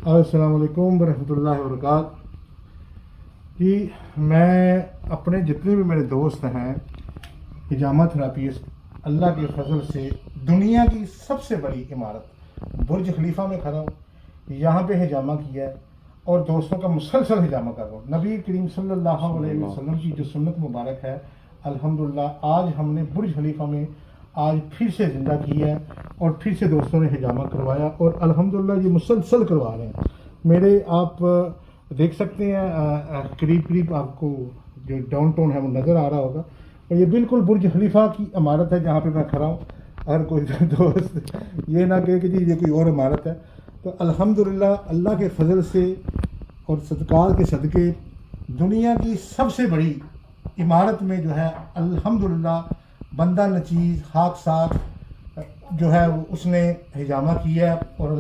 अस्सलाम वालेकुम वरहमतुल्लाहि वबरकात। कि मैं अपने जितने भी मेरे दोस्त हैं हिजामा थेरापिस्ट, अल्लाह के फजल से दुनिया की सबसे बड़ी इमारत बुर्ज खलीफा में खड़ा हूँ। यहाँ पे हिजामा किया है और दोस्तों का मुसलसल हिजामा कर रहा हूँ। नबी करीम सल्लल्लाहु अलैहि वसल्लम की जो सुन्नत मुबारक है, अल्हम्दुलिल्लाह आज हमने बुर्ज खलीफा में आज फिर से ज़िंदा की है और फिर से दोस्तों ने हिजामा करवाया और अल्हम्दुलिल्लाह ये मुसलसल करवा रहे हैं। मेरे आप देख सकते हैं करीब करीब आपको जो डाउन टाउन है वो नज़र आ रहा होगा और ये बिल्कुल बुर्ज खलीफा की इमारत है जहाँ पे मैं खड़ा हूँ। और कोई दोस्त ये ना कहे कि जी ये कोई और इमारत है। तो अल्हम्दुलिल्लाह अल्लाह के फजल से और सदकार के सदक़े दुनिया की सबसे बड़ी इमारत में जो है अल्हम्दुलिल्लाह बंदा नचीज़ खाक साथ जो है उसने हिजामा किया और